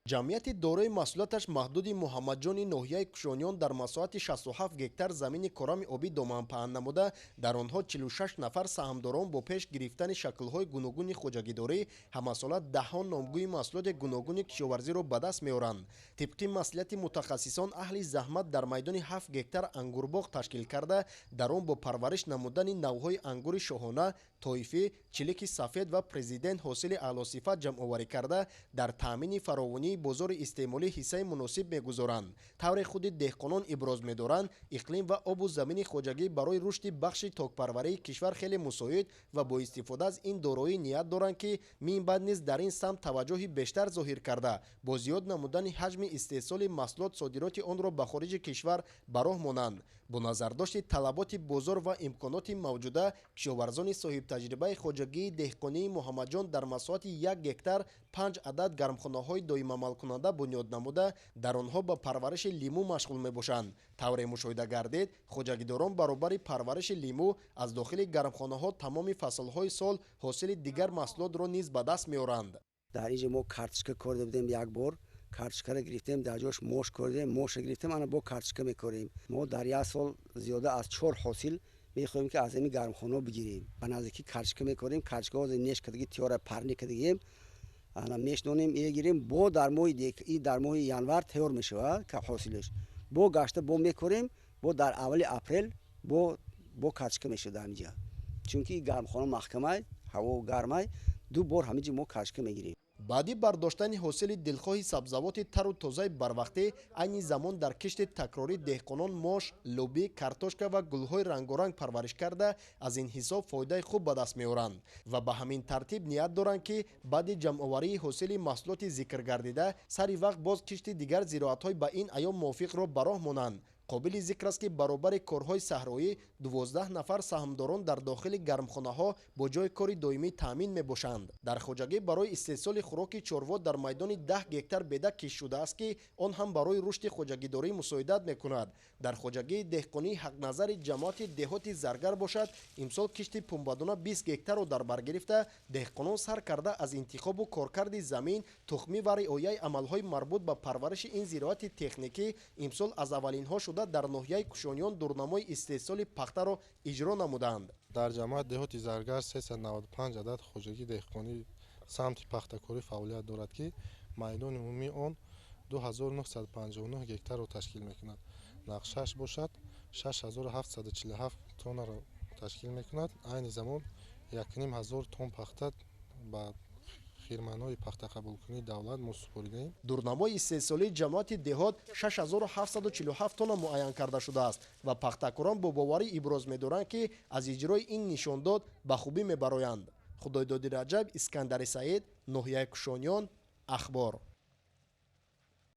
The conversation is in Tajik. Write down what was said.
ҷамъияти дорои масъулияташ маҳдуди муҳаммадҷони ноҳияи кушониён дар масоҳати 67 гектар замини корами обӣ доманпаҳн намуда, дар онҳо 46 нафар саҳмдорон бо пеш гирифтани шаклҳои гуногуни хоҷагидорӣ ҳамасола даҳҳон номгӯи маҳсулоти гуногуни кишоварзиро ба даст меоранд. тибқи маслиҳати мутахассисон, аҳли заҳмат дар майдони 7 гектар ангурбоғ ташкил карда, дар он бо парвариш намудани навъҳои ангури шоҳона, тоифӣ, чилики сафед ва президент ҳосили аълосифат ҷамъоварӣ карда, дар таъмини фаровонии бозори истеъмолӣ ҳиссаи муносиб мегузоранд. тавре худи деҳқонон иброз медоранд, иқлим ва обу замини хоҷагӣ барои рушди бахши токпарварии кишвар хеле мусоид ва бо истифода аз ин дороӣ ният доранд, ки минбаъд низ дар ин самт таваҷҷӯҳи бештар зоҳир карда, бо зиёд намудани ҳаҷми истеҳсоли маҳсулот содироти онро ба хориҷи кишвар ба роҳ монанд. бо назардошти талаботи бозор ва имконоти мавҷуда, кишоварзони соҳибтаҷрибаи хоҷагии деҳқонии муҳаммадҷон дар масоҳати 1 гектар 5 адад гармхонаҳои доимамалкунанда бунёд намуда, дар онҳо ба парвариши лимӯ машғул мебошанд. тавре мушоҳида гардид, хоҷагидорон баробари парвариши лимӯ аз дохили гармхонаҳо тамоми фаслҳои сол ҳосили дигар маҳсулотро низ ба даст меоранд. дар инҷа мо карточка карда будем як бор, карточкаро гирифтем, дар ҷош мош кардем, мошро гирифтем, ана бо карточка мекорем. мо дар як сол зиёда аз 4 ҳосил мехоҳем ки аз ин гармхона бигирем. ба наздики карточка мекорем, карточка неш кардагӣ тиёра парни кардагием, ана мешнонем, гирем, бо дар моҳи январ тайёр мешавад ҳосилаш. бо гашта бо мекорем, бо дар аввали апрел бо карточка мешавад дар инҷа. чунки гармхона маҳкамай, ҳаво гармай, ду бор ҳамиҷи мо карточка мегирем. баъди бардоштани ҳосили дилхоҳи сабзавоти тару тозаи барвақтӣ, айни замон дар кишти такрорӣ деҳқонон мош, лӯбӣ, картошка ва гулҳои рангоранг парвариш карда, аз ин ҳисоб фоидаи хуб ба даст меоранд ва ба ҳамин тартиб ният доранд, ки баъди ҷамъоварии ҳосили маҳсулоти зикргардида, сари вақт боз кишти дигар зироатҳои ба ин айём мувофиқро ба роҳ монанд. қобили зикр аст, ки баробари корҳои саҳроӣ 12 нафар саҳмдорон дар дохили гармхонаҳо бо ҷои кори доимӣ таъмин мебошанд. дар хоҷагӣ барои истеҳсоли хӯроки чорво дар майдони 10 гектар беда киш шудааст, ки он ҳам барои рушди хоҷагидорӣ мусоидат мекунад. дар хоҷагии деҳқонии ҳақназари ҷамоати деҳоти Заргар бошад, имсол кишти пунбадона 20 гектарро дар бар гирифта, деҳқонон сар карда аз интихобу коркарди замин, тухмӣ ва риояи амалҳои марбут ба парвариши ин зироати техникӣ, имсол аз аввалинҳо шуда дар ноҳияи кушониён дурнамои истеҳсоли пахтаро иҷро намуданд. дар ҷамоат деҳоти Заргар 395 адад хоҷагии деҳқонӣ самти пахтакорӣ фаъолият дорад, ки майдони умумии он 2959 гектарро ташкил мекунад. нақшаш бошад 6747 тоннаро ташкил мекунад. айни замон 1500 тонн пахта ба фирманои пахтақабулкунии давлат мо супоридаем. дурнамои истеҳсолии ҷамоати деҳот 6747 тонна муайян карда шудааст ва пахтакорон бо боварӣ иброз медоранд, ки аз иҷрои ин нишондод ба хубӣ мебароянд. худойдоди Раҷаб, Искандари Саид, ноҳияи Кушониён, Ахбор.